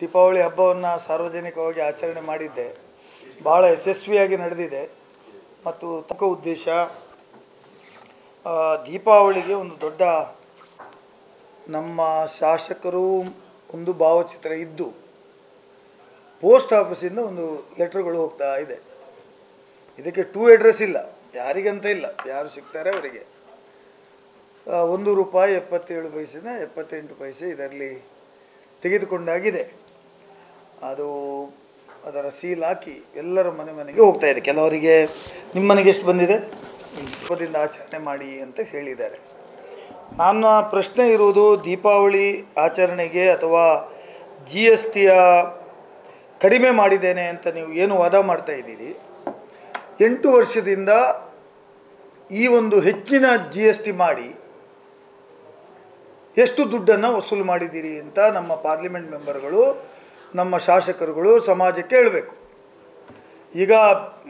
ದೀಪಾವಳಿ ಹಬ್ಬವನ್ನು ಸಾರ್ವಜನಿಕವಾಗಿ ಆಚರಣೆ ಮಾಡಿದ್ದೆ. ಭಾಳ ಯಶಸ್ವಿಯಾಗಿ ನಡೆದಿದೆ. ಮತ್ತು ತಕ್ಕ ಉದ್ದೇಶ ದೀಪಾವಳಿಗೆ ಒಂದು ದೊಡ್ಡ ನಮ್ಮ ಶಾಸಕರು ಒಂದು ಭಾವಚಿತ್ರ ಇದ್ದು ಪೋಸ್ಟ್ ಆಫೀಸಿಂದ ಒಂದು ಲೆಟರ್ಗಳು ಹೋಗ್ತಾ ಇದೆ. ಇದಕ್ಕೆ ಟೂ ಅಡ್ರೆಸ್ ಇಲ್ಲ, ಯಾರಿಗಂತ ಇಲ್ಲ, ಯಾರು ಸಿಗ್ತಾರೆ ಅವರಿಗೆ. ₹1.77 78 ಇದರಲ್ಲಿ ತೆಗೆದುಕೊಂಡಾಗಿದೆ. ಅದು ಅದರ ಸೀಲ್ ಹಾಕಿ ಎಲ್ಲರ ಮನೆಗೆ ಹೋಗ್ತಾ ಇದೆ. ಕೆಲವರಿಗೆ ನಿಮ್ಮ ಮನೆಗೆ ಎಷ್ಟು ಬಂದಿದೆ ಹಬ್ಬದಿಂದ ಆಚರಣೆ ಮಾಡಿ ಅಂತ ಹೇಳಿದ್ದಾರೆ. ನನ್ನ ಪ್ರಶ್ನೆ ಇರುವುದು, ದೀಪಾವಳಿ ಆಚರಣೆಗೆ ಅಥವಾ GSTಯ ಕಡಿಮೆ ಮಾಡಿದ್ದೇನೆ ಅಂತ ನೀವು ಏನು ವಾದ ಮಾಡ್ತಾ ಇದ್ದೀರಿ, 8 ವರ್ಷದಿಂದ ಈ ಒಂದು ಹೆಚ್ಚಿನ GST ಮಾಡಿ ಎಷ್ಟು ದುಡ್ಡನ್ನು ವಸೂಲು ಮಾಡಿದ್ದೀರಿ ಅಂತ ನಮ್ಮ ಪಾರ್ಲಿಮೆಂಟ್ ಮೆಂಬರ್ಗಳು, ನಮ್ಮ ಶಾಸಕರುಗಳು ಸಮಾಜಕ್ಕೆ ಹೇಳಬೇಕು. ಈಗ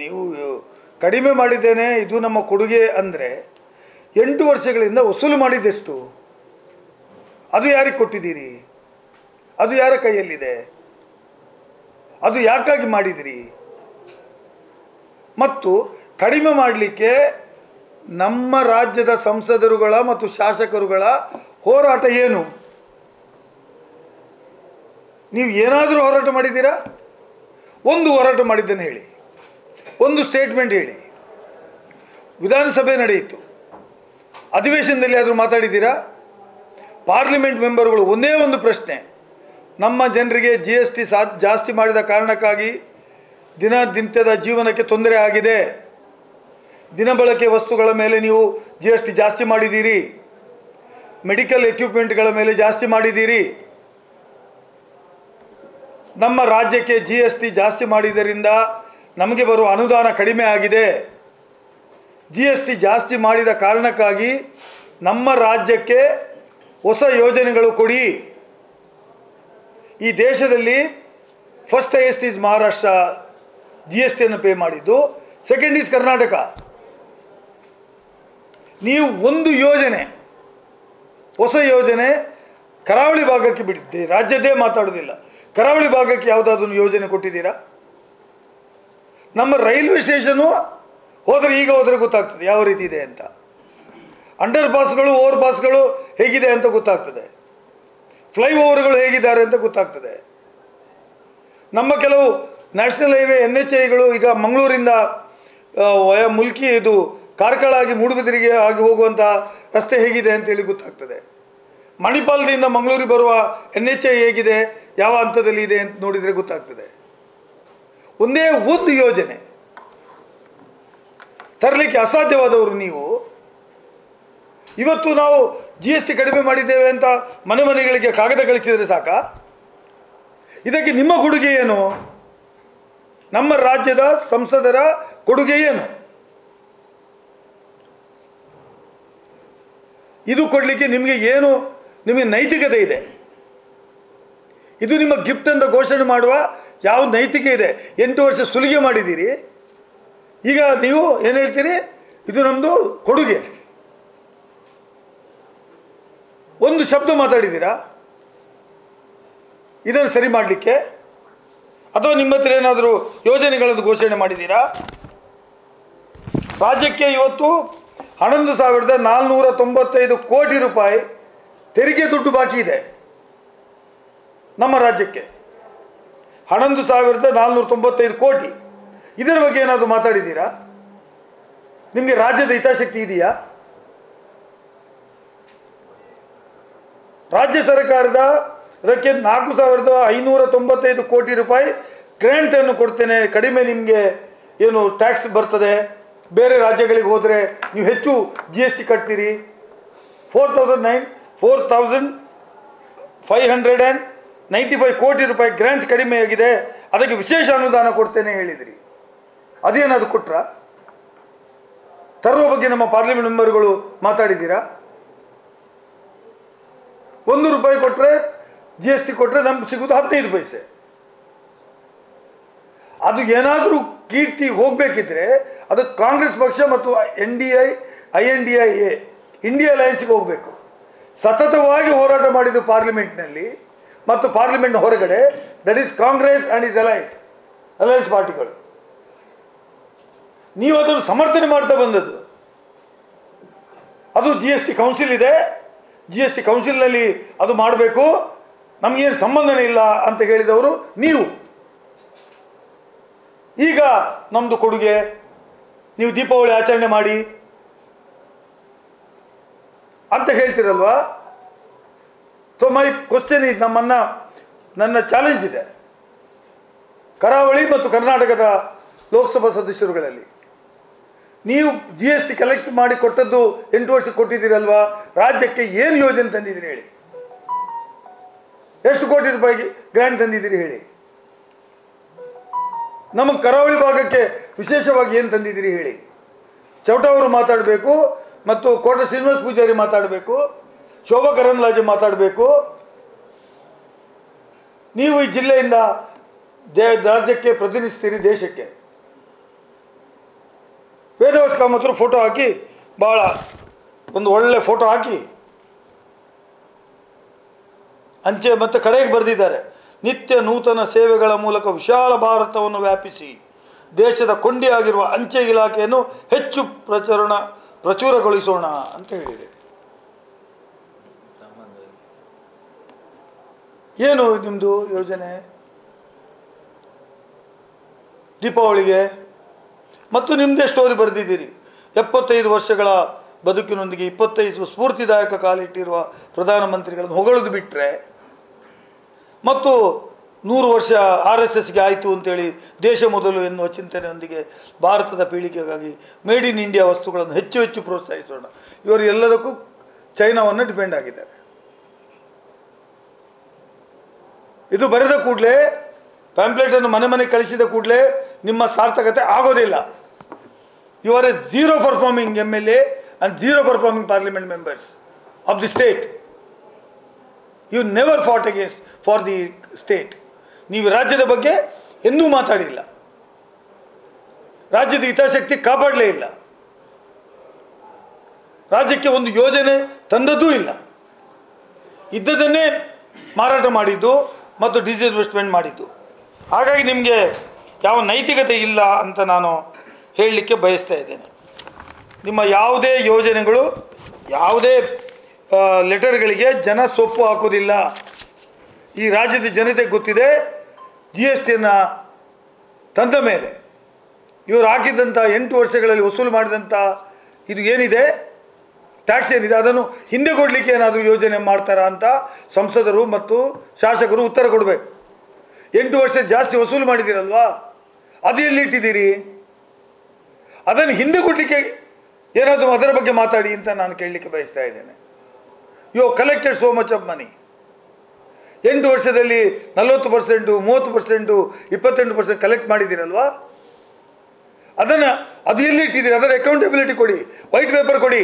ನೀವು ಕಡಿಮೆ ಮಾಡಿದ್ದೇನೆ, ಇದು ನಮ್ಮ ಕೊಡುಗೆ ಅಂದರೆ 8 ವರ್ಷಗಳಿಂದ ವಸೂಲು ಮಾಡಿದ್ದೆಷ್ಟು? ಅದು ಯಾರಿಗೆ ಕೊಟ್ಟಿದ್ದೀರಿ? ಅದು ಯಾರ ಕೈಯಲ್ಲಿದೆ? ಅದು ಯಾಕಾಗಿ ಮಾಡಿದಿರಿ? ಮತ್ತು ಕಡಿಮೆ ಮಾಡಲಿಕ್ಕೆ ನಮ್ಮ ರಾಜ್ಯದ ಸಂಸದರುಗಳ ಮತ್ತು ಶಾಸಕರುಗಳ ಹೋರಾಟ ಏನು? ನೀವು ಏನಾದರೂ ಹೋರಾಟ ಮಾಡಿದ್ದೀರಾ? ಒಂದು ಹೋರಾಟ ಮಾಡಿದ್ದನ್ನು ಹೇಳಿ, ಒಂದು ಸ್ಟೇಟ್ಮೆಂಟ್ ಹೇಳಿ. ವಿಧಾನಸಭೆ ನಡೆಯಿತು, ಅಧಿವೇಶನದಲ್ಲಿ ಆದರೂ ಮಾತಾಡಿದ್ದೀರಾ? ಪಾರ್ಲಿಮೆಂಟ್ ಮೆಂಬರ್ಗಳು ಒಂದೇ ಒಂದು ಪ್ರಶ್ನೆ, ನಮ್ಮ ಜನರಿಗೆ GST ಜಾಸ್ತಿ ಮಾಡಿದ ಕಾರಣಕ್ಕಾಗಿ ದಿನನಿತ್ಯದ ಜೀವನಕ್ಕೆ ತೊಂದರೆ ಆಗಿದೆ, ದಿನಬಳಕೆ ವಸ್ತುಗಳ ಮೇಲೆ ನೀವು GST ಜಾಸ್ತಿ ಮಾಡಿದ್ದೀರಿ, ಮೆಡಿಕಲ್ ಎಕ್ವಿಪ್ಮೆಂಟ್ಗಳ ಮೇಲೆ ಜಾಸ್ತಿ ಮಾಡಿದ್ದೀರಿ, ನಮ್ಮ ರಾಜ್ಯಕ್ಕೆ GST ಜಾಸ್ತಿ ಮಾಡಿದ್ದರಿಂದ ನಮಗೆ ಬರುವ ಅನುದಾನ ಕಡಿಮೆ ಆಗಿದೆ, GST ಜಾಸ್ತಿ ಮಾಡಿದ ಕಾರಣಕ್ಕಾಗಿ ನಮ್ಮ ರಾಜ್ಯಕ್ಕೆ ಹೊಸ ಯೋಜನೆಗಳು ಕೊಡಿ. ಈ ದೇಶದಲ್ಲಿ ಫಸ್ಟ್ ಹೈಯೆಸ್ಟ್ ಈಸ್ ಮಹಾರಾಷ್ಟ್ರ GSTಯನ್ನು ಪೇ ಮಾಡಿದ್ದು, ಸೆಕೆಂಡ್ ಈಸ್ ಕರ್ನಾಟಕ. ನೀವು ಒಂದು ಯೋಜನೆ, ಹೊಸ ಯೋಜನೆ ಕರಾವಳಿ ಭಾಗಕ್ಕೆ ಬಿಟ್ಟಿದ್ದೆ, ರಾಜ್ಯದ್ದೇ ಮಾತಾಡೋದಿಲ್ಲ, ಕರಾವಳಿ ಭಾಗಕ್ಕೆ ಯಾವುದಾದ್ರೂ ಯೋಜನೆ ಕೊಟ್ಟಿದ್ದೀರಾ? ನಮ್ಮ ರೈಲ್ವೆ ಸ್ಟೇಷನು ಹೋದರೆ, ಈಗ ಹೋದರೆ ಗೊತ್ತಾಗ್ತದೆ ಯಾವ ರೀತಿ ಇದೆ ಅಂತ. ಅಂಡರ್ ಪಾಸ್ಗಳು, ಓವರ್ ಪಾಸ್ಗಳು ಹೇಗಿದೆ ಅಂತ ಗೊತ್ತಾಗ್ತದೆ, ಫ್ಲೈಓವರ್ಗಳು ಹೇಗಿದ್ದಾರೆ ಅಂತ ಗೊತ್ತಾಗ್ತದೆ. ನಮ್ಮ ಕೆಲವು ನ್ಯಾಷನಲ್ ಹೈವೇ NHAಗಳು ಈಗ ಮಂಗಳೂರಿಂದ ಮುಲ್ಕಿ ಇದು ಕಾರ್ಕಳ ಆಗಿ ಮೂಡುಬಿದಿರೆಗೆ ಆಗಿ ಹೋಗುವಂಥ ರಸ್ತೆ ಹೇಗಿದೆ ಅಂತೇಳಿ ಗೊತ್ತಾಗ್ತದೆ. ಮಣಿಪಾಲದಿಂದ ಮಂಗಳೂರಿಗೆ ಬರುವ NHA ಹೇಗಿದೆ, ಯಾವ ಹಂತದಲ್ಲಿ ಇದೆ ಅಂತ ನೋಡಿದರೆ ಗೊತ್ತಾಗ್ತದೆ. ಒಂದೇ ಒಂದು ಯೋಜನೆ ತರಲಿಕ್ಕೆ ಅಸಾಧ್ಯವಾದವರು ನೀವು. ಇವತ್ತು ನಾವು GST ಕಡಿಮೆ ಮಾಡಿದ್ದೇವೆ ಅಂತ ಮನೆ ಮನೆಗಳಿಗೆ ಕಾಗದ ಕಳಿಸಿದರೆ ಸಾಕ? ಇದಕ್ಕೆ ನಿಮ್ಮ ಕೊಡುಗೆ ಏನು? ನಮ್ಮ ರಾಜ್ಯದ ಸಂಸದರ ಕೊಡುಗೆ ಏನು? ಇದು ಕೊಡಲಿಕ್ಕೆ ನಿಮಗೆ ಏನು, ನಿಮಗೆ ನೈತಿಕತೆ ಇದೆ? ಇದು ನಿಮ್ಮ ಗಿಫ್ಟ್ ಅಂತ ಘೋಷಣೆ ಮಾಡುವ ಯಾವ ನೈತಿಕೆ ಇದೆ? 8 ವರ್ಷ ಸುಲಿಗೆ ಮಾಡಿದ್ದೀರಿ, ಈಗ ನೀವು ಏನು ಹೇಳ್ತೀರಿ? ಇದು ನಮ್ಮದು ಕೊಡುಗೆ. ಒಂದು ಶಬ್ದ ಮಾತಾಡಿದ್ದೀರಾ ಇದನ್ನು ಸರಿ ಮಾಡಲಿಕ್ಕೆ? ಅಥವಾ ನಿಮ್ಮ ಹತ್ರ ಏನಾದರೂ ಯೋಜನೆಗಳನ್ನು ಘೋಷಣೆ ಮಾಡಿದ್ದೀರಾ? ರಾಜ್ಯಕ್ಕೆ ಇವತ್ತು 11,495 ಕೋಟಿ ರೂಪಾಯಿ ತೆರಿಗೆ ದುಡ್ಡು ಬಾಕಿ ಇದೆ. ನಮ್ಮ ರಾಜ್ಯಕ್ಕೆ 11,495 ಕೋಟಿ. ಇದರ ಬಗ್ಗೆ ಏನಾದರೂ ಮಾತಾಡಿದ್ದೀರಾ? ನಿಮಗೆ ರಾಜ್ಯದ ಹಿತಾಸಕ್ತಿ ಇದೆಯಾ? ರಾಜ್ಯ ಸರ್ಕಾರದ ಇದಕ್ಕೆ 4,595 ಕೋಟಿ ರೂಪಾಯಿ ಗ್ರ್ಯಾಂಟನ್ನು ಕೊಡ್ತೇನೆ, ಕಡಿಮೆ ನಿಮಗೆ ಏನು ಟ್ಯಾಕ್ಸ್ ಬರ್ತದೆ, ಬೇರೆ ರಾಜ್ಯಗಳಿಗೆ ಹೋದರೆ ನೀವು ಹೆಚ್ಚು GST ಕಟ್ತೀರಿ, 4,595 ಕೋಟಿ ರೂಪಾಯಿ ಗ್ರ್ಯಾಂಟ್ ಕಡಿಮೆಯಾಗಿದೆ, ಅದಕ್ಕೆ ವಿಶೇಷ ಅನುದಾನ ಕೊಡ್ತೇನೆ ಹೇಳಿದಿರಿ. ಅದೇನಾದ್ರು ಕೊಟ್ರ? ತರುವ ಬಗ್ಗೆ ನಮ್ಮ ಪಾರ್ಲಿಮೆಂಟ್ ಮೆಂಬರ್ಗಳು ಮಾತಾಡಿದ್ದೀರಾ? ₹1 ಕೊಟ್ಟರೆ GST ಕೊಟ್ಟರೆ ನಮ್ಗೆ ಸಿಗೋದು 15 ಪೈಸೆ. ಅದು ಏನಾದರೂ ಕೀರ್ತಿ ಹೋಗಬೇಕಿದ್ರೆ ಅದು ಕಾಂಗ್ರೆಸ್ ಪಕ್ಷ ಮತ್ತು INDIA ಇಂಡಿಯಾ ಅಲಯನ್ಸ್ಗೆ ಹೋಗಬೇಕು. ಸತತವಾಗಿ ಹೋರಾಟ ಮಾಡಿದ್ದು ಪಾರ್ಲಿಮೆಂಟ್ನಲ್ಲಿ ಮತ್ತು ಪಾರ್ಲಿಮೆಂಟ್ ಹೊರಗಡೆ, that is Congress and is alliance ಪಾರ್ಟಿಗಳು. ನೀವು ಅದನ್ನು ಸಮರ್ಥನೆ ಮಾಡ್ತಾ ಬಂದದ್ದು. ಅದು GST ಕೌನ್ಸಿಲ್ ಇದೆ, GST ಕೌನ್ಸಿಲ್ನಲ್ಲಿ ಅದು ಮಾಡಬೇಕು, ನಮಗೇನು ಸಂಬಂಧನೇ ಇಲ್ಲ ಅಂತ ಹೇಳಿದವರು ನೀವು. ಈಗ ನಮ್ಮದು ಕೊಡುಗೆ, ನೀವು ದೀಪಾವಳಿ ಆಚರಣೆ ಮಾಡಿ ಅಂತ ಹೇಳ್ತಿರಲ್ವಾ. ಸೊ ಮೈ ಕ್ವಶನ್ ಇದು, ನನ್ನ ಚಾಲೆಂಜ್ ಇದೆ. ಕರಾವಳಿ ಮತ್ತು ಕರ್ನಾಟಕದ ಲೋಕಸಭಾ ಸದಸ್ಯರುಗಳಲ್ಲಿ ನೀವು GST ಕಲೆಕ್ಟ್ ಮಾಡಿ ಕೊಟ್ಟದ್ದು 8 ವರ್ಷಕ್ಕೆ ಕೊಟ್ಟಿದ್ದೀರಲ್ವಾ, ರಾಜ್ಯಕ್ಕೆ ಏನು ಯೋಜನೆ ತಂದಿದ್ದೀರಿ ಹೇಳಿ? ಎಷ್ಟು ಕೋಟಿ ರೂಪಾಯಿಗೆ ಗ್ರ್ಯಾಂಟ್ ತಂದಿದ್ದೀರಿ ಹೇಳಿ? ನಮ್ಮ ಕರಾವಳಿ ಭಾಗಕ್ಕೆ ವಿಶೇಷವಾಗಿ ಏನು ತಂದಿದ್ದೀರಿ ಹೇಳಿ? ಚೌಟ ಅವರು ಮಾತಾಡಬೇಕು, ಮತ್ತು ಕೋಟ ಶ್ರೀನಿವಾಸ ಪೂಜಾರಿ ಮಾತಾಡಬೇಕು, ಶೋಭಾ ಕರಂದ್ಲಾಜೆ ಮಾತಾಡಬೇಕು. ನೀವು ಈ ಜಿಲ್ಲೆಯಿಂದ ರಾಜ್ಯಕ್ಕೆ ಪ್ರತಿನಿಧಿಸ್ತೀರಿ, ದೇಶಕ್ಕೆ. ವೇದವ್ಯಾಸ ಕಾಮತ್ರು ಫೋಟೋ ಹಾಕಿ, ಭಾಳ ಒಂದು ಒಳ್ಳೆ ಫೋಟೋ ಹಾಕಿ ಅಂಚೆ ಮತ್ತು ಕಡೆಗೆ ಬರೆದಿದ್ದಾರೆ, ನಿತ್ಯ ನೂತನ ಸೇವೆಗಳ ಮೂಲಕ ವಿಶಾಲ ಭಾರತವನ್ನು ವ್ಯಾಪಿಸಿ ದೇಶದ ಕೊಂಡಿಯಾಗಿರುವ ಅಂಚೆ ಇಲಾಖೆಯನ್ನು ಹೆಚ್ಚು ಪ್ರಚುರಗೊಳಿಸೋಣ ಅಂತ ಹೇಳಿದೆ. ಏನು ನಿಮ್ಮದು ಯೋಜನೆ ದೀಪಾವಳಿಗೆ? ಮತ್ತು ನಿಮ್ಮದೇ ಸ್ಟೋರಿ ಬರೆದಿದ್ದೀರಿ. 75 ವರ್ಷಗಳ ಬದುಕಿನೊಂದಿಗೆ 25 ಸ್ಫೂರ್ತಿದಾಯಕ ಕಾಲಿಟ್ಟಿರುವ ಪ್ರಧಾನಮಂತ್ರಿಗಳನ್ನು ಹೊಗಳದು ಬಿಟ್ಟರೆ, ಮತ್ತು 100 ವರ್ಷ RSSಗೆ ಆಯಿತು ಅಂತೇಳಿ ದೇಶ ಮೊದಲು ಎನ್ನುವ ಚಿಂತನೆಯೊಂದಿಗೆ ಭಾರತದ ಪೀಳಿಗೆಗಾಗಿ ಮೇಡ್ ಇನ್ ಇಂಡಿಯಾ ವಸ್ತುಗಳನ್ನು ಹೆಚ್ಚು ಹೆಚ್ಚು ಪ್ರೋತ್ಸಾಹಿಸೋಣ. ಇವರು ಎಲ್ಲದಕ್ಕೂ ಚೈನಾವನ್ನು ಡಿಪೆಂಡ್ ಆಗಿದ್ದಾರೆ. ಇದು ಬರೆದ ಕೂಡಲೇ, ಪ್ಯಾಂಪ್ಲೆಟನ್ನು ಮನೆ ಕಳಿಸಿದ ಕೂಡಲೇ ನಿಮ್ಮ ಸಾರ್ಥಕತೆ ಆಗೋದಿಲ್ಲ. You are a zero performing MLA and zero performing parliament members of the state. You never fought against for the state. ನೀವು ರಾಜ್ಯದ ಬಗ್ಗೆ ಎಂದೂ ಮಾತಾಡಿಲ್ಲ, ರಾಜ್ಯದ ಹಿತಾಸಕ್ತಿ ಕಾಪಾಡಲೇ ಇಲ್ಲ, ರಾಜ್ಯಕ್ಕೆ ಒಂದು ಯೋಜನೆ ತಂದದ್ದೂ ಇಲ್ಲ. ಇದ್ದದನ್ನೇ ಮಾರಾಟ ಮಾಡಿದ್ದು ಮತ್ತು ಡಿಸ್ಇನ್ವೆಸ್ಟ್ಮೆಂಟ್ ಮಾಡಿದ್ದು. ಹಾಗಾಗಿ ನಿಮಗೆ ಯಾವ ನೈತಿಕತೆ ಇಲ್ಲ ಅಂತ ನಾನು ಹೇಳಲಿಕ್ಕೆ ಬಯಸ್ತಾ ಇದ್ದೇನೆ. ನಿಮ್ಮ ಯಾವುದೇ ಯೋಜನೆಗಳು, ಯಾವುದೇ ಲೆಟರ್ಗಳಿಗೆ ಜನ ಸೊಪ್ಪು ಹಾಕೋದಿಲ್ಲ. ಈ ರಾಜ್ಯದ ಜನತೆಗೆ ಗೊತ್ತಿದೆ, GSTಯನ್ನು ತಂದ ಮೇಲೆ ಇವರು ಹಾಕಿದಂಥ 8 ವರ್ಷಗಳಲ್ಲಿ ವಸೂಲು ಮಾಡಿದಂಥ ಇದು ಏನಿದೆ, ಟ್ಯಾಕ್ಸ್ ಏನಿದೆ, ಅದನ್ನು ಹಿಂದೆ ಕೊಡಲಿಕ್ಕೆ ಏನಾದರೂ ಯೋಜನೆ ಮಾಡ್ತಾರಾ ಅಂತ ಸಂಸದರು ಮತ್ತು ಶಾಸಕರು ಉತ್ತರ ಕೊಡಬೇಕು. 8 ವರ್ಷ ಜಾಸ್ತಿ ವಸೂಲು ಮಾಡಿದ್ದೀರಲ್ವಾ, ಅದು ಎಲ್ಲಿಟ್ಟಿದ್ದೀರಿ? ಅದನ್ನು ಹಿಂದೆ ಕೊಡಲಿಕ್ಕೆ ಏನಾದರೂ ಅದರ ಬಗ್ಗೆ ಮಾತಾಡಿ ಅಂತ ನಾನು ಕೇಳಲಿಕ್ಕೆ ಬಯಸ್ತಾ ಇದ್ದೇನೆ. You collected so much of money. 8 ವರ್ಷದಲ್ಲಿ 40%, 30%, 28% ಕಲೆಕ್ಟ್ ಮಾಡಿದ್ದೀರಲ್ವಾ, ಅದು ಎಲ್ಲಿಟ್ಟಿದ್ದೀರಿ? ಅದರ ಅಕೌಂಟಬಿಲಿಟಿ ಕೊಡಿ, ವೈಟ್ ಪೇಪರ್ ಕೊಡಿ.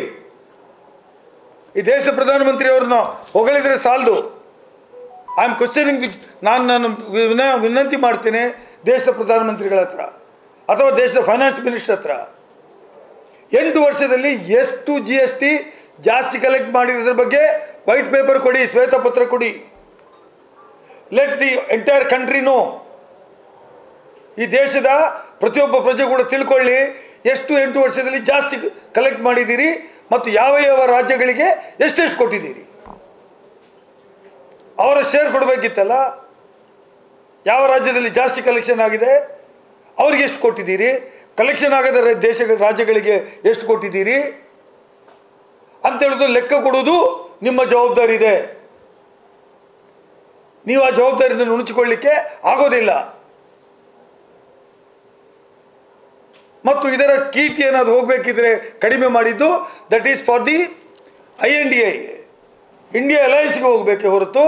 ಈ ದೇಶದ ಪ್ರಧಾನಮಂತ್ರಿಯವ್ರನ್ನ ಹೊಗಳಿದರೆ ಸಾಲದು. ಐ ಆಮ್ ಕ್ವಶನಿಂಗ್ ನಾನು ವಿನಂತಿ ಮಾಡ್ತೇನೆ ದೇಶದ ಪ್ರಧಾನಮಂತ್ರಿಗಳ ಹತ್ರ ಅಥವಾ ದೇಶದ ಫೈನಾನ್ಸ್ ಮಿನಿಸ್ಟರ್ ಹತ್ರ, 8 ವರ್ಷದಲ್ಲಿ ಎಷ್ಟು GST ಜಾಸ್ತಿ ಕಲೆಕ್ಟ್ ಮಾಡಿರೋದ್ರ ಬಗ್ಗೆ ವೈಟ್ ಪೇಪರ್ ಕೊಡಿ, ಶ್ವೇತಪತ್ರ ಕೊಡಿ. Let the entire country know. ಈ ದೇಶದ ಪ್ರತಿಯೊಬ್ಬ ಪ್ರಜೆ ಕೂಡ ತಿಳ್ಕೊಳ್ಳಿ, ಎಷ್ಟು 8 ವರ್ಷದಲ್ಲಿ ಜಾಸ್ತಿ ಕಲೆಕ್ಟ್ ಮಾಡಿದ್ದೀರಿ ಮತ್ತು ಯಾವ ಯಾವ ರಾಜ್ಯಗಳಿಗೆ ಎಷ್ಟೆಷ್ಟು ಕೊಟ್ಟಿದ್ದೀರಿ. ಅವರ ಶೇರ್ ಕೊಡಬೇಕಿತ್ತಲ್ಲ. ಯಾವ ರಾಜ್ಯದಲ್ಲಿ ಜಾಸ್ತಿ ಕಲೆಕ್ಷನ್ ಆಗಿದೆ ಅವ್ರಿಗೆ ಎಷ್ಟು ಕೊಟ್ಟಿದ್ದೀರಿ, ಕಲೆಕ್ಷನ್ ಆಗದ ರಾಜ್ಯಗಳಿಗೆ ಎಷ್ಟು ಕೊಟ್ಟಿದ್ದೀರಿ ಅಂತೇಳಿದು ಲೆಕ್ಕ ಕೊಡುವುದು ನಿಮ್ಮ ಜವಾಬ್ದಾರಿ ಇದೆ. ನೀವು ಆ ಜವಾಬ್ದಾರಿಯಿಂದ ನುಣುಚಿಕೊಳ್ಳಿಕ್ಕೆ ಆಗೋದಿಲ್ಲ. ಮತ್ತು ಇದರ ಕೀರ್ತಿ ಏನಾದರೂ ಹೋಗಬೇಕಿದ್ರೆ ಕಡಿಮೆ ಮಾಡಿದ್ದು that is for the INDI, India ಅಲಯನ್ಸ್ಗೆ ಹೋಗಬೇಕೆ ಹೊರತು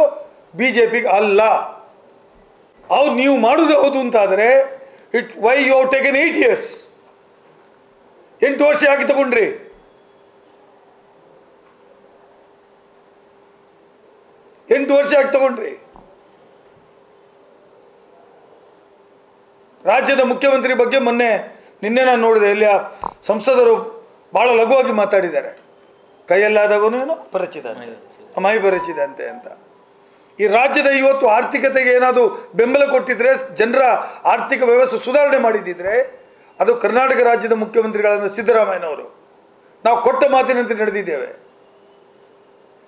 BJPಗೆ ಅಲ್ಲ. ಅವ್ರು ನೀವು ಮಾಡೋದು ಹೌದು ಅಂತಾದರೆ why you have taken 8 years? 8 ವರ್ಷ ಯಾಕೆ ತಗೊಂಡ್ರಿ? ರಾಜ್ಯದ ಮುಖ್ಯಮಂತ್ರಿ ಬಗ್ಗೆ ನಿನ್ನೆ ನಾನು ನೋಡಿದೆ, ಇಲ್ಲಿ ಸಂಸದರು ಭಾಳ ಲಘುವಾಗಿ ಮಾತಾಡಿದ್ದಾರೆ. ಕೈಯಲ್ಲಾದವನು ಏನೋ ಬರಚಿದಂತೆ, ಮೈ ಬರಚಿದಂತೆ ಅಂತ. ಈ ರಾಜ್ಯದ ಇವತ್ತು ಆರ್ಥಿಕತೆಗೆ ಏನಾದರೂ ಬೆಂಬಲ ಕೊಟ್ಟಿದ್ರೆ, ಜನರ ಆರ್ಥಿಕ ವ್ಯವಸ್ಥೆ ಸುಧಾರಣೆ ಮಾಡಿದ್ದಿದ್ರೆ ಅದು ಕರ್ನಾಟಕ ರಾಜ್ಯದ ಮುಖ್ಯಮಂತ್ರಿಗಳಾದ ಸಿದ್ದರಾಮಯ್ಯನವರು. ನಾವು ಕೊಟ್ಟ ಮಾತಿನಂತೆ ನಡೆದಿದ್ದೇವೆ.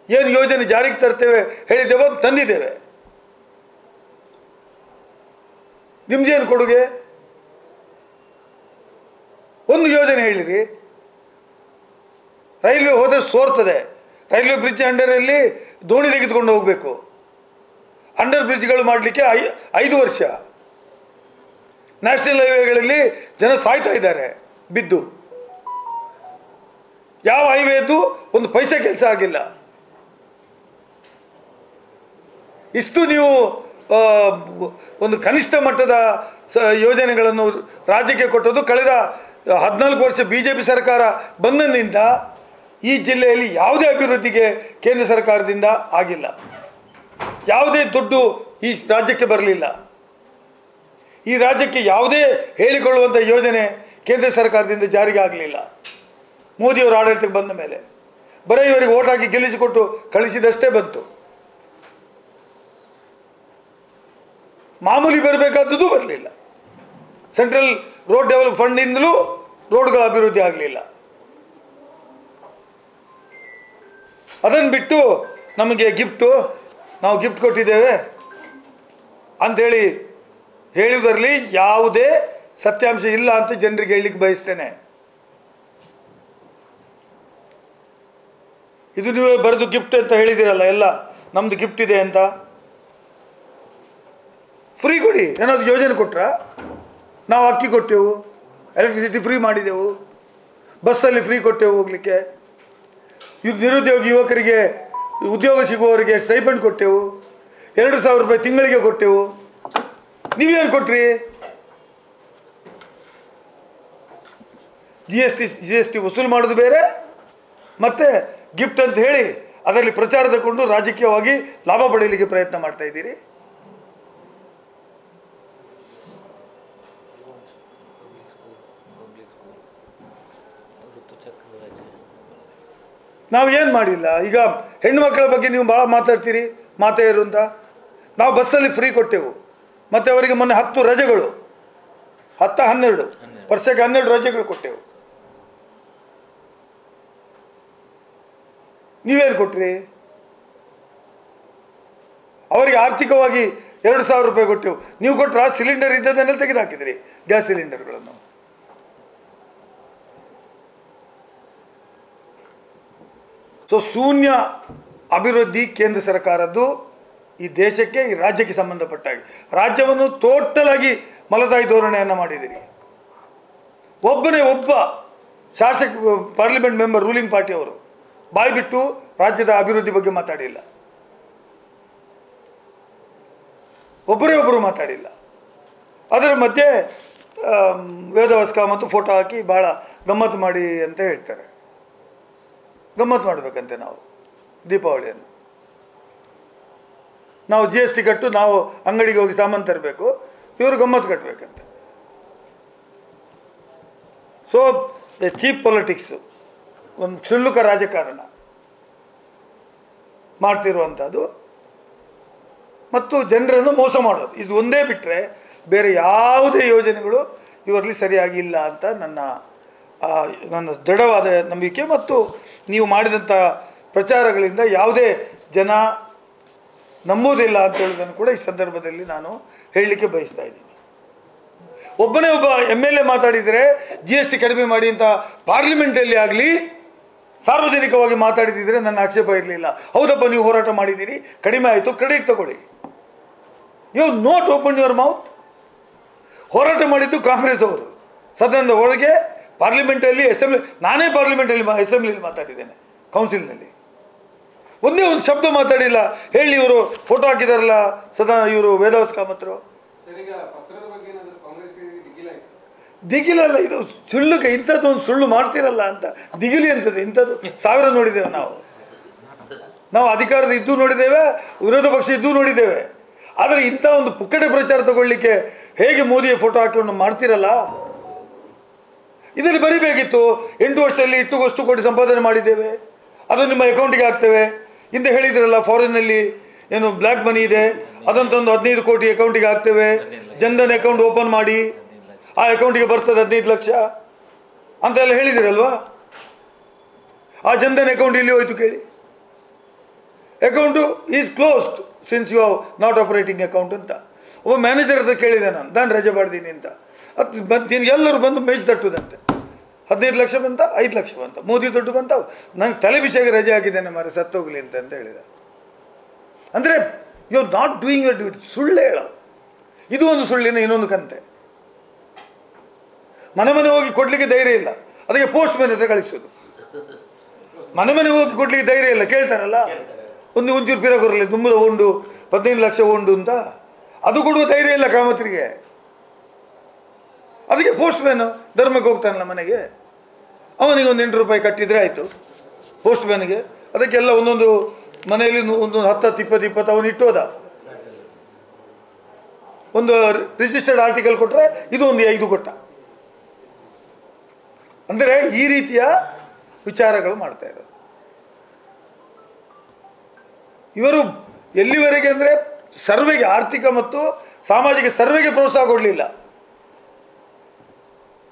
ಏನು ಯೋಜನೆ ಜಾರಿಗೆ ತರ್ತೇವೆ ಹೇಳಿದ್ದೇವೆ, ತಂದಿದ್ದೇವೆ. ನಿಮ್ದೇನು ಕೊಡುಗೆ? ಒಂದು ಯೋಜನೆ ಹೇಳಿರಿ. ರೈಲ್ವೆ ಹೋದರೆ ಸೋರ್ತದೆ. ರೈಲ್ವೆ ಬ್ರಿಡ್ಜ್ ಅಂಡರಲ್ಲಿ ದೋಣಿ ತೆಗೆದುಕೊಂಡು ಹೋಗಬೇಕು. ಅಂಡರ್ ಬ್ರಿಡ್ಜ್ಗಳು ಮಾಡಲಿಕ್ಕೆ 5 ವರ್ಷ. ನ್ಯಾಷನಲ್ ಹೈವೇಗಳಲ್ಲಿ ಜನ ಸಾಯ್ತಾ ಇದ್ದಾರೆ ಬಿದ್ದು. ಯಾವ ಹೈವೇದು ಒಂದು ಪೈಸೆ ಕೆಲಸ ಆಗಿಲ್ಲ. ಇಷ್ಟು ನೀವು ಒಂದು ಕನಿಷ್ಠ ಮಟ್ಟದ ಯೋಜನೆಗಳನ್ನು ರಾಜ್ಯಕ್ಕೆ ಕೊಟ್ಟದ್ದು ಕಳೆದ 14 ವರ್ಷ BJP ಸರ್ಕಾರ ಬಂದಿನಿಂದ ಈ ಜಿಲ್ಲೆಯಲ್ಲಿ ಯಾವುದೇ ಅಭಿವೃದ್ಧಿಗೆ ಕೇಂದ್ರ ಸರ್ಕಾರದಿಂದ ಆಗಿಲ್ಲ. ಯಾವುದೇ ದುಡ್ಡು ಈ ರಾಜ್ಯಕ್ಕೆ ಬರಲಿಲ್ಲ. ಈ ರಾಜ್ಯಕ್ಕೆ ಯಾವುದೇ ಹೇಳಿಕೊಳ್ಳುವಂಥ ಯೋಜನೆ ಕೇಂದ್ರ ಸರ್ಕಾರದಿಂದ ಜಾರಿಗೆ ಆಗಲಿಲ್ಲ. ಮೋದಿಯವರ ಆಡಳಿತಕ್ಕೆ ಬಂದ ಮೇಲೆ ಬರೀ ಇವರಿಗೆ ಓಟ್ ಹಾಕಿ ಗೆಲ್ಲಿಸಿಕೊಟ್ಟು ಕಳಿಸಿದಷ್ಟೇ ಬಂತು. ಮಾಮೂಲಿ ಬರಬೇಕಾದದ್ದು ಬರಲಿಲ್ಲ. ಸೆಂಟ್ರಲ್ ರೋಡ್ ಡೆವಲಪ್ ಫಂಡಿಂದಲೂ ರೋಡ್ಗಳ ಅಭಿವೃದ್ಧಿ ಆಗಲಿಲ್ಲ. ಅದನ್ನು ಬಿಟ್ಟು ನಮಗೆ ನಾವು ಗಿಫ್ಟ್ ಕೊಟ್ಟಿದ್ದೇವೆ ಅಂಥೇಳಿ ಹೇಳುವುದರಲ್ಲಿ ಯಾವುದೇ ಸತ್ಯಾಂಶ ಇಲ್ಲ ಅಂತ ಜನರಿಗೆ ಹೇಳಲಿಕ್ಕೆ ಬಯಸ್ತೇನೆ. ಇದು ನೀವು ಬರೆದು ಗಿಫ್ಟ್ ಅಂತ ಹೇಳಿದಿರಲ್ಲ, ಎಲ್ಲ ನಮ್ಮದು ಗಿಫ್ಟ್ ಇದೆ ಅಂತ. ಫ್ರೀ ಕೊಡಿ. ಏನಾದರೂ ಯೋಜನೆ ಕೊಟ್ರಾ? ನಾವು ಅಕ್ಕಿ ಕೊಟ್ಟೆವು, ಎಲೆಕ್ಟ್ರಿಸಿಟಿ ಫ್ರೀ ಮಾಡಿದೆವು, ಬಸ್ಸಲ್ಲಿ ಫ್ರೀ ಕೊಟ್ಟೆವು ಹೋಗಲಿಕ್ಕೆ. ನಿರುದ್ಯೋಗಿ ಯುವಕರಿಗೆ ಉದ್ಯೋಗ ಸಿಗುವವರಿಗೆ ಸ್ಟೈಪೆಂಡ್ ಕೊಟ್ಟೆವು, 2,000 ರೂಪಾಯಿ ತಿಂಗಳಿಗೆ ಕೊಟ್ಟೆವು. ನೀವೇನು ಕೊಟ್ರಿ? GST ವಸೂಲು ಮಾಡೋದು ಬೇರೆ, ಮತ್ತು ಗಿಫ್ಟ್ ಅಂತ ಹೇಳಿ ಅದರಲ್ಲಿ ಪ್ರಚಾರ ತಗೊಂಡು ರಾಜಕೀಯವಾಗಿ ಲಾಭ ಪಡೆಯಲಿಕ್ಕೆ ಪ್ರಯತ್ನ ಮಾಡ್ತಾ ಇದ್ದೀರಿ. ನಾವು ಏನು ಮಾಡಿಲ್ಲ. ಈಗ ಹೆಣ್ಣು ಮಕ್ಕಳ ಬಗ್ಗೆ ನೀವು ಭಾಳ ಮಾತಾಡ್ತೀರಿ, ಮಾತೆಯರು ಅಂತ. ನಾವು ಬಸ್ಸಲ್ಲಿ ಫ್ರೀ ಕೊಟ್ಟೆವು, ಮತ್ತು ಅವರಿಗೆ ಮೊನ್ನೆ 10 ರಜೆಗಳು, 12 ವರ್ಷಕ್ಕೆ 12 ರಜೆಗಳು ಕೊಟ್ಟೆವು. ನೀವೇನು ಕೊಟ್ರಿ? ಅವರಿಗೆ ಆರ್ಥಿಕವಾಗಿ 2,000 ರೂಪಾಯಿ ಕೊಟ್ಟೆವು. ನೀವು ಕೊಟ್ಟರೆ ಸಿಲಿಂಡರ್ ಇದ್ದದನ್ನೆಲ್ಲ ತೆಗೆದುಹಾಕಿದ್ರಿ, ಗ್ಯಾಸ್ ಸಿಲಿಂಡರ್ಗಳನ್ನು. ಸೊ ಶೂನ್ಯ ಅಭಿವೃದ್ಧಿ ಕೇಂದ್ರ ಸರ್ಕಾರದ್ದು ಈ ದೇಶಕ್ಕೆ, ಈ ರಾಜ್ಯಕ್ಕೆ ಸಂಬಂಧಪಟ್ಟಾಗಿ. ರಾಜ್ಯವನ್ನು ಟೋಟಲ್ ಆಗಿ ಮಲತಾಯಿ ಧೋರಣೆಯನ್ನು ಮಾಡಿದ್ದೀರಿ. ಒಬ್ಬ ಶಾಸಕ ಪಾರ್ಲಿಮೆಂಟ್ ಮೆಂಬರ್ ರೂಲಿಂಗ್ ಪಾರ್ಟಿಯವರು ಬಾಯಿ ಬಿಟ್ಟು ರಾಜ್ಯದ ಅಭಿವೃದ್ಧಿ ಬಗ್ಗೆ ಮಾತಾಡಿಲ್ಲ. ಒಬ್ಬರು ಮಾತಾಡಿಲ್ಲ. ಅದರ ಮಧ್ಯೆ ವೇದವಸ್ಕ ಮತ್ತು ಫೋಟೋ ಹಾಕಿ ಭಾಳ ಗಮ್ಮತ್ತು ಮಾಡಿ ಅಂತ ಹೇಳ್ತಾರೆ. ಗಮ್ಮತ್ತು ಮಾಡಬೇಕಂತೆ ನಾವು ದೀಪಾವಳಿಯನ್ನು. ನಾವು GST ಕಟ್ಟು ನಾವು ಅಂಗಡಿಗೆ ಹೋಗಿ ಸಾಮಾನು ತರಬೇಕು, ಇವರು ಗಮ್ಮತ್ತು ಕಟ್ಟಬೇಕಂತೆ. ಸೊ ಚೀಪ್ ಪೊಲಿಟಿಕ್ಸು, ಒಂದು ಕ್ಷುಲ್ಲಕ ರಾಜಕಾರಣ ಮಾಡ್ತಿರುವಂಥದ್ದು ಮತ್ತು ಜನರನ್ನು ಮೋಸ ಮಾಡೋದು, ಇದು ಒಂದೇ ಬಿಟ್ಟರೆ ಬೇರೆ ಯಾವುದೇ ಯೋಜನೆಗಳು ಇವರಲ್ಲಿ ಸರಿಯಾಗಿಲ್ಲ ಅಂತ ನನ್ನ ದೃಢವಾದ ನಂಬಿಕೆ. ಮತ್ತು ನೀವು ಮಾಡಿದಂಥ ಪ್ರಚಾರಗಳಿಂದ ಯಾವುದೇ ಜನ ನಂಬುವುದಿಲ್ಲ ಅಂತ ಹೇಳೋದನ್ನು ಕೂಡ ಈ ಸಂದರ್ಭದಲ್ಲಿ ನಾನು ಹೇಳಲಿಕ್ಕೆ ಬಯಸ್ತಾ ಇದ್ದೀನಿ. ಒಬ್ಬ MLA ಮಾತಾಡಿದರೆ GST ಕಡಿಮೆ ಮಾಡಿ ಅಂತ ಪಾರ್ಲಿಮೆಂಟಲ್ಲಿ ಆಗಲಿ ಸಾರ್ವಜನಿಕವಾಗಿ ಮಾತಾಡಿದಿದ್ರೆ ನನ್ನ ಆಕ್ಷೇಪ ಇರಲಿಲ್ಲ. ಹೌದಪ್ಪ, ನೀವು ಹೋರಾಟ ಮಾಡಿದ್ದೀರಿ, ಕಡಿಮೆ ಆಯಿತು, ಕ್ರೆಡಿಟ್ ತಗೊಳ್ಳಿ. You not open your mouth. ಹೋರಾಟ ಮಾಡಿದ್ದು ಕಾಂಗ್ರೆಸ್ ಅವರು ಸದನದ ಒಳಗೆ, ಪಾರ್ಲಿಮೆಂಟಲ್ಲಿ, ನಾನೇ ಪಾರ್ಲಿಮೆಂಟಲ್ಲಿ ಅಸೆಂಬ್ಲಿಯಲ್ಲಿ ಮಾತಾಡಿದ್ದೇನೆ, ಕೌನ್ಸಿಲ್ನಲ್ಲಿ. ಒಂದೇ ಒಂದು ಶಬ್ದ ಮಾತಾಡಿಲ್ಲ. ಹೇಳಿ, ಇವರು ಫೋಟೋ ಹಾಕಿದಾರಲ್ಲ ಇವರು ವೇದವ್ಯಾಸ ಕಾಮತ್ರು, ದಿಗಿಲಲ್ಲ, ಇದು ಸುಳ್ಳುಕ, ಇಂಥದ್ದು ಒಂದು ಸುಳ್ಳು ಮಾಡ್ತಿರಲ್ಲ ಅಂತ ದಿಗಿಲಿ ಅಂತದೆ. ಇಂಥದ್ದು 1000 ನೋಡಿದ್ದೇವೆ ನಾವು ಅಧಿಕಾರದ ಇದ್ದೂ ನೋಡಿದ್ದೇವೆ, ವಿರೋಧ ಪಕ್ಷ ಇದ್ದೂ ನೋಡಿದ್ದೇವೆ. ಆದರೆ ಇಂಥ ಒಂದು ಪುಕ್ಕಟೆ ಪ್ರಚಾರ ತಗೊಳ್ಳಿಕ್ಕೆ ಹೇಗೆ ಮೋದಿಯ ಫೋಟೋ ಹಾಕಿಕೊಂಡು ಮಾಡ್ತಿರಲ್ಲ. ಇದರಲ್ಲಿ ಬರಿಬೇಕಿತ್ತು, 8 ವರ್ಷದಲ್ಲಿ ಅಷ್ಟು ಕೋಟಿ ಸಂಪಾದನೆ ಮಾಡಿದ್ದೇವೆ, ಅದು ನಿಮ್ಮ ಅಕೌಂಟಿಗೆ ಹಾಕ್ತೇವೆ. ಹಿಂದೆ ಹೇಳಿದ್ರಲ್ಲ, ಫಾರಿನ್ನಲ್ಲಿ ಏನು ಬ್ಲ್ಯಾಕ್ ಮನಿ ಇದೆ, ಅದನ್ನು ತಂದು 15 ಕೋಟಿ ಅಕೌಂಟಿಗೆ ಹಾಕ್ತೇವೆ, ಜನ್ಧನ್ ಅಕೌಂಟ್ ಓಪನ್ ಮಾಡಿ ಆ ಅಕೌಂಟಿಗೆ ಬರ್ತದೆ 15 ಲಕ್ಷ ಅಂತೆಲ್ಲ ಹೇಳಿದಿರಲ್ವಾ? ಆ ಜನ್ಧನ್ ಅಕೌಂಟ್ ಇಲ್ಲಿ ಹೋಯ್ತು ಕೇಳಿ. Account is closed since you have not operating account ಅಂತ. ಒಬ್ಬ ಮ್ಯಾನೇಜರ್ ಹತ್ರ ಕೇಳಿದೆ ನಾನು ರಜೆ ಮಾಡ್ತೀನಿ ಅಂತ. ಅದು ಬಂದು ಎಲ್ಲರೂ ಬಂದು ಮೇಜ್ ತಟ್ಟುದಂತೆ. 15 ಲಕ್ಷ ಬಂತ, 5 ಲಕ್ಷ ಬಂತ, ಮೋದಿ ದುಡ್ಡು ಬಂತ, ನಂಗೆ ತಲೆ ವಿಷಯಕ್ಕೆ ರಜೆ ಹಾಕಿದ್ದೇನೆ ಮಾರೆ, ಸತ್ತೋಗ್ಲಿ ಅಂತ ಹೇಳಿದ. ಅಂದರೆ you are not doing your duty. ಸುಳ್ಳು ಹೇಳ, ಇದು ಒಂದು ಸುಳ್ಳಿನ ಇನ್ನೊಂದು ಕಂತೆ. ಮನೆ ಹೋಗಿ ಕೊಡಲಿಕ್ಕೆ ಧೈರ್ಯ ಇಲ್ಲ, ಅದಕ್ಕೆ ಪೋಸ್ಟ್ ಮ್ಯಾನ್ ಹತ್ರ ಕಳಿಸೋದು. ಮನೆ ಹೋಗಿ ಕೊಡಲಿಕ್ಕೆ ಧೈರ್ಯ ಇಲ್ಲ, ಕೇಳ್ತಾರಲ್ಲ ಒಂಚೂರು ಪಿರಗುರಲಿ ದುಮ್ಮದ ಉಂಡು 15 ಲಕ್ಷ ಉಂಡು ಅಂತ, ಅದು ಕೊಡುವ ಧೈರ್ಯ ಇಲ್ಲ ಕಾಮತ್ರಿಗೆ. ಅದಕ್ಕೆ ಪೋಸ್ಟ್ ಮ್ಯಾನು ಧರ್ಮಕ್ಕೆ ಹೋಗ್ತಾನಲ್ಲ ಮನೆಗೆ, ಅವನಿಗೆ ಒಂದು 8 ರೂಪಾಯಿ ಕಟ್ಟಿದರೆ ಆಯಿತು ಪೋಸ್ಟ್ ಮ್ಯಾನ್ಗೆ. ಅದಕ್ಕೆಲ್ಲ ಒಂದೊಂದು ಮನೆಯಲ್ಲಿ ಒಂದು 10 20 ಅವನು ಇಟ್ಟೋದ. ಒಂದು ರಿಜಿಸ್ಟರ್ಡ್ ಆರ್ಟಿಕಲ್ ಕೊಟ್ಟರೆ ಇದು ಒಂದು 5 ಕೊಟ್ಟ. ಅಂದರೆ ಈ ರೀತಿಯ ವಿಚಾರಗಳು ಮಾಡ್ತಾ ಇರೋದು ಇವರು. ಎಲ್ಲಿವರೆಗೆ ಅಂದರೆ ಸರ್ವೆಗೆ, ಆರ್ಥಿಕ ಮತ್ತು ಸಾಮಾಜಿಕ ಸರ್ವೆಗೆ ಪ್ರೋತ್ಸಾಹ ಕೊಡಲಿಲ್ಲ.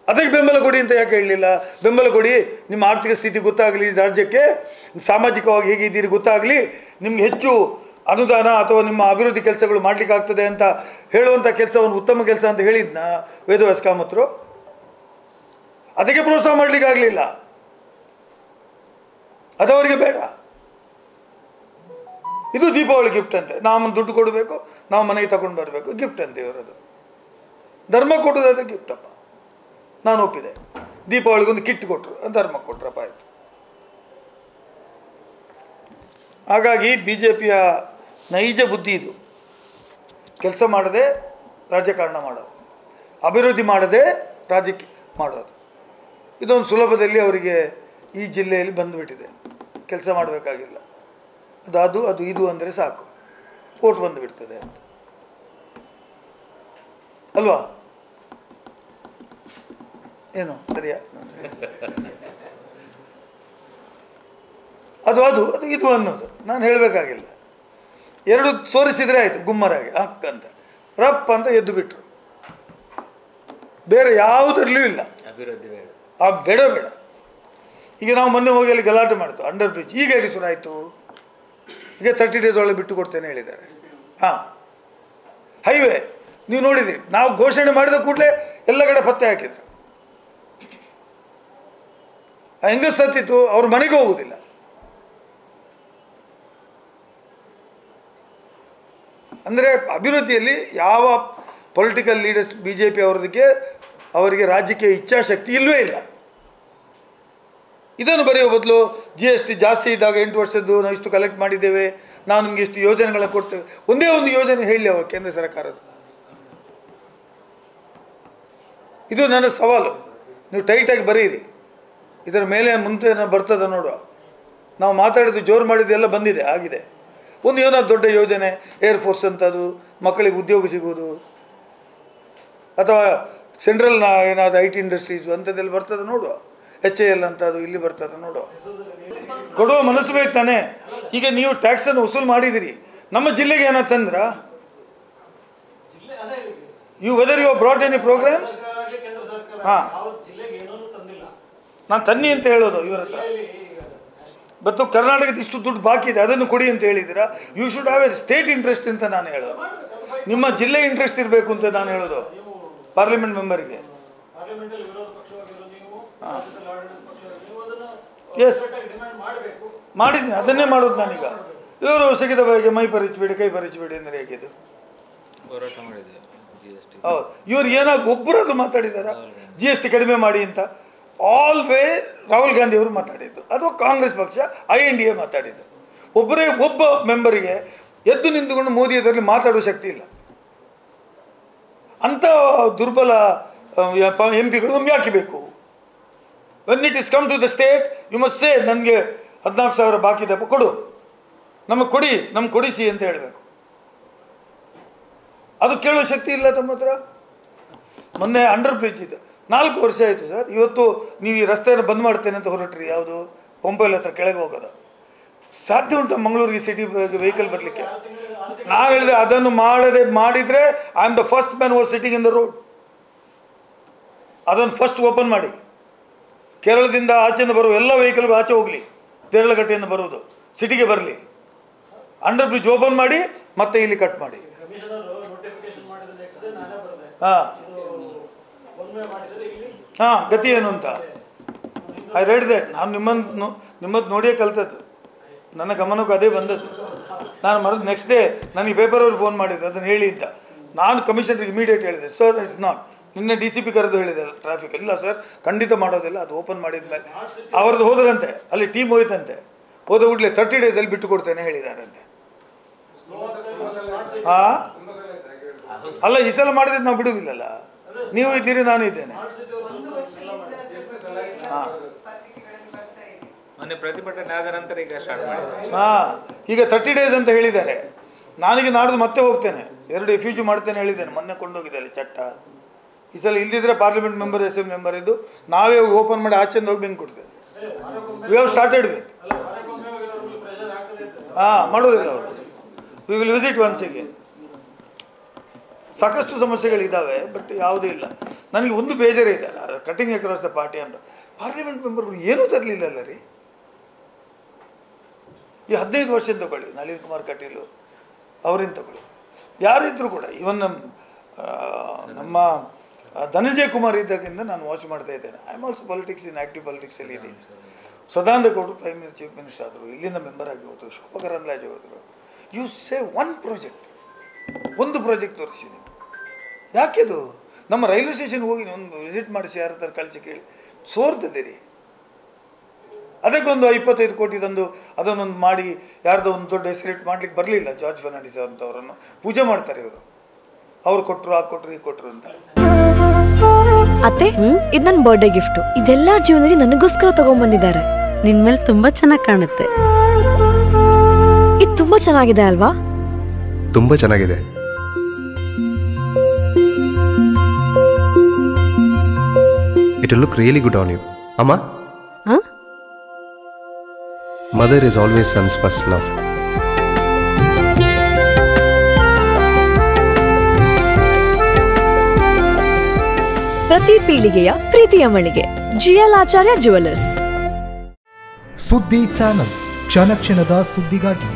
ಅದಕ್ಕೆ ಬೆಂಬಲ ಕೊಡಿ ಅಂತ ಯಾಕೆ ಹೇಳಲಿಲ್ಲ? ಬೆಂಬಲ ಕೊಡಿ, ನಿಮ್ಮ ಆರ್ಥಿಕ ಸ್ಥಿತಿ ಗೊತ್ತಾಗಲಿ, ರಾಜ್ಯಕ್ಕೆ ಸಾಮಾಜಿಕವಾಗಿ ಹೇಗಿದ್ದೀರಿ ಗೊತ್ತಾಗಲಿ, ನಿಮ್ಗೆ ಹೆಚ್ಚು ಅನುದಾನ ಅಥವಾ ನಿಮ್ಮ ಅಭಿವೃದ್ಧಿ ಕೆಲಸಗಳು ಮಾಡಲಿಕ್ಕೆ ಆಗ್ತದೆ ಅಂತ ಹೇಳುವಂಥ ಕೆಲಸವನ್ನು ಉತ್ತಮ ಕೆಲಸ ಅಂತ ಹೇಳಿದ್ನ ವೇದವ್ಯಾಸ ಕಾಮತ್ರು. ಅದಕ್ಕೆ ಪ್ರೋತ್ಸಾಹ ಮಾಡಲಿಕ್ಕೆ ಆಗಲಿಲ್ಲ, ಅದವರಿಗೆ ಬೇಡ. ಇದು ದೀಪಾವಳಿ ಗಿಫ್ಟ್ ಅಂತೆ, ನಾವು ದುಡ್ಡು ಕೊಡಬೇಕು, ನಾವು ಮನೆಗೆ ತಗೊಂಡು ಬರಬೇಕು, ಗಿಫ್ಟ್ ಅಂತೆ ಇವರದು. ಧರ್ಮ ಕೊಡೋದಾದ್ರೆ ಗಿಫ್ಟಪ್ಪ, ನಾನು ಒಪ್ಪಿದೆ. ದೀಪಾವಳಿಗೊಂದು ಕಿಟ್ ಕೊಟ್ಟರು, ಧರ್ಮಕ್ಕೆ ಕೊಟ್ರಪ್ಪ ಆಯಿತು. ಹಾಗಾಗಿ BJPಯ ನೈಜ ಬುದ್ಧಿ ಇದು. ಕೆಲಸ ಮಾಡದೆ ರಾಜಕಾರಣ ಮಾಡೋದು, ಅಭಿವೃದ್ಧಿ ಮಾಡದೆ ರಾಜಕೀಯ ಮಾಡೋದು. ಇದೊಂದು ಸುಲಭದಲ್ಲಿ ಅವರಿಗೆ ಈ ಜಿಲ್ಲೆಯಲ್ಲಿ ಬಂದುಬಿಟ್ಟಿದೆ. ಕೆಲಸ ಮಾಡಬೇಕಾಗಿಲ್ಲ, ಅದು ಇದು ಅಂದರೆ ಸಾಕು, ಓಟ್ ಬಂದುಬಿಡ್ತದೆ ಅಂತ ಅಲ್ವಾ? ಏನು ಸರಿಯಾ? ಅದು ಇದು ಅನ್ನೋದು ನಾನು ಹೇಳಬೇಕಾಗಿಲ್ಲ. 2 ತೋರಿಸಿದರೆ ಆಯಿತು, ಗುಮ್ಮರಾಗಿ ಅಂತ ರಪ್ ಅಂತ ಎದ್ದು ಬಿಟ್ಟರು. ಬೇರೆ ಯಾವುದರಲ್ಲೂ ಇಲ್ಲ, ಬೇಡ. ಈಗ ನಾವು ಮೊನ್ನೆ ಹೋಗಿ ಅಲ್ಲಿ ಗಲಾಟೆ ಮಾಡ್ತು, ಅಂಡರ್ ಬ್ರಿಡ್ಜ್ ಈಗ ಹೇಗೆ ಶುರು ಆಯಿತು? ಈಗ 30 ಡೇಸ್ ಒಳಗೆ ಬಿಟ್ಟು ಕೊಡ್ತೇನೆ ಹೇಳಿದ್ದಾರೆ. ಹೈವೇ ನೀವು ನೋಡಿದ್ದೀರಿ, ನಾವು ಘೋಷಣೆ ಮಾಡಿದ ಕೂಡಲೇ ಎಲ್ಲ ಕಡೆ ಪತ್ತೆ ಹಾಕಿದ್ರು. ಹೆಂಗ ಸತ್ತಿತ್ತು, ಅವ್ರ ಮನೆಗೆ ಹೋಗುವುದಿಲ್ಲ. ಅಂದರೆ ಅಭಿವೃದ್ಧಿಯಲ್ಲಿ ಯಾವ ಪೊಲಿಟಿಕಲ್ ಲೀಡರ್ಸ್ BJP ಅವರಿಗೆ ರಾಜಕೀಯ ಇಚ್ಛಾಶಕ್ತಿ ಇಲ್ಲವೇ ಇಲ್ಲ. ಇದನ್ನು ಬರೆಯುವ ಬದಲು GST ಜಾಸ್ತಿ ಇದ್ದಾಗ 8 ವರ್ಷದ್ದು ನಾವು ಇಷ್ಟು ಕಲೆಕ್ಟ್ ಮಾಡಿದ್ದೇವೆ, ನಾವು ನಿಮಗೆ ಇಷ್ಟು ಯೋಜನೆಗಳನ್ನು ಕೊಡ್ತೇವೆ, ಒಂದೇ ಒಂದು ಯೋಜನೆ ಹೇಳಿ ಅವರು ಕೇಂದ್ರ ಸರ್ಕಾರದ. ಇದು ನನ್ನ ಸವಾಲು, ನೀವು ಟೈಟಾಗಿ ಬರೀರಿ. ಇದರ ಮೇಲೆ ಮುಂದೆ ಬರ್ತದೆ ನೋಡುವ. ನಾವು ಮಾತಾಡಿದ್ದು ಜೋರು ಮಾಡಿದ್ದು ಎಲ್ಲ ಬಂದಿದೆ, ಆಗಿದೆ. ಒಂದು ಏನಾದ್ರು ದೊಡ್ಡ ಯೋಜನೆ, ಏರ್ಫೋರ್ಸ್ ಅಂತದು, ಮಕ್ಕಳಿಗೆ ಉದ್ಯೋಗ ಸಿಗುವುದು, ಅಥವಾ ಸೆಂಟ್ರಲ್ ಏನಾದ್ರು IT ಇಂಡಸ್ಟ್ರೀಸು ಅಂಥದ್ದೆಲ್ಲ ಬರ್ತದೆ ನೋಡುವ. HAL ಅಂತದು ಇಲ್ಲಿ ಬರ್ತದೆ ನೋಡುವ. ಕೊಡುವ ಮನಸ್ಸು ಬೇಕು ತಾನೆ. ಈಗ ನೀವು ಟ್ಯಾಕ್ಸನ್ನು ವಸೂಲು ಮಾಡಿದಿರಿ, ನಮ್ಮ ಜಿಲ್ಲೆಗೆ ಏನಾದ್ರು ತಂದ್ರ? Whether you brought any programs? ನಾನು ತನ್ನಿ ಅಂತ ಹೇಳೋದು ಇವರ ಹತ್ರ. ಮತ್ತು ಕರ್ನಾಟಕದ ಇಷ್ಟು ದುಡ್ಡು ಬಾಕಿ ಇದೆ, ಅದನ್ನು ಕೊಡಿ ಅಂತ ಹೇಳಿದ್ದೀರಾ. You should have a state interest ಅಂತ ನಾನು ಹೇಳೋದು, ನಿಮ್ಮ ಜಿಲ್ಲೆ ಇಂಟ್ರೆಸ್ಟ್ ಇರಬೇಕು ಅಂತ ನಾನು ಹೇಳೋದು ಪಾರ್ಲಿಮೆಂಟ್ ಮೆಂಬರಿಗೆ. ಎಸ್ ಮಾಡಿದ್ದೀನಿ, ಅದನ್ನೇ ಮಾಡೋದು ನಾನೀಗ. ಇವರು ಸಿಗಿದ ಬಗ್ಗೆ ಮೈ ಪರಿಚಬೇಡಿ ಕೈ ಪರಿಚಬೇಡಿ ಅಂದರೆ ಹೇಗಿದ್ದು ಹೌದು. ಇವ್ರು ಏನಾದ್ರು ಒಬ್ಬರಾದ್ರು ಮಾತಾಡಿದಾರ GST ಕಡಿಮೆ ಮಾಡಿ ಅಂತ? ಆಲ್ವೇ ರಾಹುಲ್ ಗಾಂಧಿ ಅವರು ಮಾತಾಡಿದ್ದು, ಅಥವಾ ಕಾಂಗ್ರೆಸ್ ಪಕ್ಷ INDA ಮಾತಾಡಿದ್ದು. ಒಬ್ಬ ಮೆಂಬರಿಗೆ ಎದ್ದು ನಿಂತುಕೊಂಡು ಮೋದಿ ಅದರಲ್ಲಿ ಮಾತಾಡುವ ಶಕ್ತಿ ಇಲ್ಲ. ಅಂಥ ದುರ್ಬಲ MP ನಮ್ಗೆ ಯಾಕೆ ಬೇಕು? When it is come to the state you must say, ನನಗೆ 14,000 ಬಾಕಿ ಇದೆ ಕೊಡು, ನಮಗೆ ಕೊಡಿಸಿ ಅಂತ ಹೇಳಬೇಕು. ಅದು ಕೇಳುವ ಶಕ್ತಿ ಇಲ್ಲ ತಮ್ಮ ಹತ್ರ. ಮೊನ್ನೆ ಅಂಡರ್ ಬ್ರಿಡ್ಜ್ ಇದೆ, 4 ವರ್ಷ ಆಯಿತು ಸರ್. ಇವತ್ತು ನೀವು ಈ ರಸ್ತೆಯನ್ನು ಬಂದ್ ಮಾಡ್ತೇನೆ ಅಂತ ಹೊರಟ್ರಿ. ಯಾವುದು? ಪಂಪೈಲ್ ಹತ್ರ ಕೆಳಗೆ ಹೋಗೋದು. ಸಾಧ್ಯ ಉಂಟು ಮಂಗಳೂರಿಗೆ ಸಿಟಿ ವೆಹಿಕಲ್ ಬರಲಿಕ್ಕೆ? ನಾನು ಹೇಳಿದೆ ಅದನ್ನು ಮಾಡಿದರೆ I am the first man was sitting in the road. ಅದನ್ನು ಫಸ್ಟ್ ಓಪನ್ ಮಾಡಿ, ಕೇರಳದಿಂದ ಆಚೆಯಿಂದ ಬರುವ ಎಲ್ಲ ವೆಹಿಕಲ್ಗೂ ಆಚೆ ಹೋಗಲಿ, ದೇರಳಗಟ್ಟೆಯಿಂದ ಬರುವುದು ಸಿಟಿಗೆ ಬರಲಿ. ಅಂಡರ್ ಬ್ರಿಡ್ಜ್ ಓಪನ್ ಮಾಡಿ ಮತ್ತೆ ಇಲ್ಲಿ ಕಟ್ ಮಾಡಿ. ಹಾಂ ಗತಿ ಏನು ಅಂತ ಐ ರೆಡ್ ದ್ಯಾಟ್. ನಾನು ನಿಮ್ಮದು ನೋಡಿಯೇ ಕಲ್ತದ್ದು, ನನ್ನ ಗಮನಕ್ಕೂ ಅದೇ ಬಂದದ್ದು. ನಾನು ನೆಕ್ಸ್ಟ್ ಡೇ ನನಗೆ ಪೇಪರವ್ರಿಗೆ ಫೋನ್ ಮಾಡಿದ್ದೆ ಅದನ್ನು ಹೇಳಿ ಅಂತ. ನಾನು ಕಮಿಷನರ್ಗೆ ಇಮಿಡಿಯೇಟ್ ಹೇಳಿದೆ, ಸರ್ ಇಟ್ಸ್ ನಾಟ್. ನಿನ್ನೆ DCP ಕರೆದು ಹೇಳಿದೆ ಟ್ರಾಫಿಕ್, ಇಲ್ಲ ಸರ್ ಖಂಡಿತ ಮಾಡೋದಿಲ್ಲ, ಅದು ಓಪನ್ ಮಾಡಿದ ಮೇಲೆ. ಅವ್ರದ್ದು ಹೋದ್ರಂತೆ, ಅಲ್ಲಿ ಟೀಮ್ ಹೋಯ್ತಂತೆ, ಹೋದ ಕೂಡಲೇ 30 ಡೇಸಲ್ಲಿ ಬಿಟ್ಟು ಕೊಡ್ತೇನೆ ಹೇಳಿದಾರಂತೆ. ಹಾಂ ಅಲ್ಲ, ಈ ಸಲ ಮಾಡಿದ್ರೆ ನಾವು ಬಿಡುವುದಿಲ್ಲಲ್ಲ, ನೀವು ಇದ್ದೀರಿ ನಾನು ಇದ್ದೇನೆ. ಹಾಂ ಈಗ 30 ಡೇಸ್ ಅಂತ ಹೇಳಿದ್ದಾರೆ. ನಾನೀಗ ನಾಡ್ದು ಮತ್ತೆ ಹೋಗ್ತೇನೆ, 2 ಎಫ್ಯೂಜ್ ಮಾಡ್ತೇನೆ ಹೇಳಿದ್ದೇನೆ. ಮೊನ್ನೆ ಕೊಂಡೋಗಿದೆ ಅಲ್ಲಿ ಚಟ್ಟ. ಈ ಸಲ ಇಲ್ದಿದ್ರೆ ಪಾರ್ಲಿಮೆಂಟ್ ಮೆಂಬರ್ ಅಸೆಂಬ್ಲಿ ಮೆಂಬರ್ ಇದ್ದು ನಾವೇ ಓಪನ್ ಮಾಡಿ ಆಚೆಂದ ಹೋಗಿ ಬೆಂಕಿ ಕೊಡ್ತೇವೆ. We have started with. ಮಾಡೋದಿಲ್ಲ ಅವರು. We will visit once again. ಸಾಕಷ್ಟು ಸಮಸ್ಯೆಗಳಿದ್ದಾವೆ, ಬಟ್ ಯಾವುದೂ ಇಲ್ಲ. ನನಗೆ ಒಂದು ಬೇಜಾರೇ ಇದೆ, ಕಟಿಂಗ್ ಅಕ್ರಾಸ್ ದ ಪಾರ್ಟಿ ಅಂತ. ಪಾರ್ಲಿಮೆಂಟ್ ಮೆಂಬರ್ಗಳು ಏನೂ ತರಲಿಲ್ಲಲ್ಲ ರೀ. ಈ 15 ವರ್ಷದ ತಗೊಳ್ಳಿ, ನಳಿನ್ ಕುಮಾರ್ ಕಟೀಲು ಅವರಿಂದ ತಗೊಳ್ಳಿ, ಯಾರಿದ್ರು ಕೂಡ. ಇವನ್ ನಮ್ಮ ಧನಂಜಯ ಕುಮಾರ್ ಇದ್ದಾಗಿಂದ ನಾನು ವಾಚ್ ಮಾಡ್ತಾ ಇದ್ದೇನೆ. I am also politics in active ಪಾಲಿಟಿಕ್ಸಲ್ಲಿ ಇದ್ದೀನಿ. ಸದಾನಂದ ಗೌಡರು ಪ್ರೈಮ್ ಚೀಫ್ ಮಿನಿಸ್ಟರ್ ಆದರು, ಇಲ್ಲಿಂದ ಮೆಂಬರ್ ಆಗಿ ಹೋದರು, ಶೋಭಾ ಕರಂದ್ಲಾಜೆ ಹೋದರು. ಯು ಸೇ ಒಂದು ಪ್ರಾಜೆಕ್ಟ್ ತೋರಿಸಿ ನೀವು. ಯಾಕೆದು ನಮ್ಮ ರೈಲ್ವೆ ಸ್ಟೇಷನ್ಗೆ ಹೋಗಿ ಒಂದು ವಿಸಿಟ್ ಮಾಡಿಸಿ, ಯಾರ ಹತ್ರ ಕಳಿಸಿ ಕೇಳಿ, ಸೋರ್ತದೆ. ಅದಕ್ಕೊಂದು 25 ಕೋಟಿ ತಂದು ಅದನ್ನೊಂದು ಮಾಡಿ ಯಾರ್ದೋ ಒಂದು ದೊಡ್ಡ ಹೆಸರಿಟ್ಟು ಮಾಡ್ಲಿಕ್ಕೆ ಬರಲಿಲ್ಲ. ಜಾರ್ಜ್ ಫರ್ನಾಂಡಿಸ್ ಅಂತವರನ್ನು ಪೂಜೆ ಮಾಡ್ತಾರೆ ಇವರು. ಅವ್ರು ಕೊಟ್ಟರು, ಆ ಕೊಟ್ಟರು, ಈ ಕೊಟ್ಟರು ಅಂತ. ಅತ್ತೆ, ಇದು ನನ್ನ ಬರ್ಡೇ ಗಿಫ್ಟ್. ಇದೆಲ್ಲ ಜೀವನದಲ್ಲಿ ನನಗೋಸ್ಕರ ತಗೊಂಡ್ಬಂದಿದ್ದಾರೆ. ನಿನ್ ಮೇಲೆ ತುಂಬಾ ಚೆನ್ನಾಗಿ ಕಾಣುತ್ತೆ. ಇದು ತುಂಬಾ ಚೆನ್ನಾಗಿದೆ ಅಲ್ವಾ? ತುಂಬಾ ಚೆನ್ನಾಗಿದೆ. It will look really good on you. Amma? Huh? Mother is always son's first love. ಪ್ರತಿ ಪೀಳಿಗೆಯ ಪ್ರೀತಿಯ ಮಳಿಗೆ GL ಆಚಾರ್ಯ ಜುವೆಲ್ಲರ್ಸ್. ಸುದ್ದಿ ಚಾನಲ್, ಕ್ಷಣ ಕ್ಷಣದ ಸುದ್ದಿಗಾಗಿ.